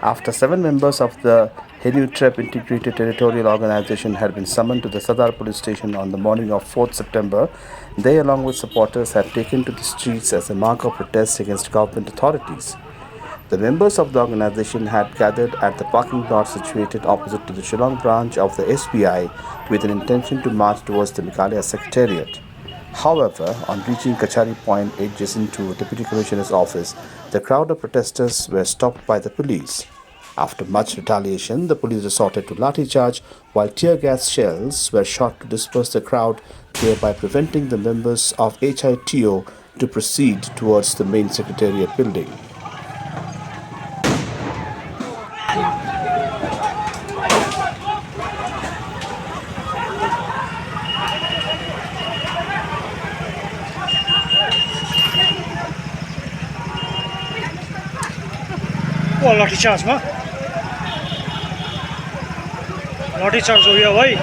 After 7 members of the Hynniewtrep Integrated Territorial Organization had been summoned to the Sardar Police Station on the morning of 4th September, they, along with supporters, had taken to the streets as a mark of protest against government authorities. The members of the organization had gathered at the parking lot situated opposite to the Shillong branch of the SBI with an intention to march towards the Meghalaya Secretariat. However, on reaching Kachari Point adjacent to Deputy Commissioner's office, the crowd of protesters were stopped by the police. After much retaliation, the police resorted to Lathi charge while tear gas shells were shot to disperse the crowd, thereby preventing the members of Hito to proceed towards the main secretariat building. लाठी चार्जमा लाठी charge हो गया भाई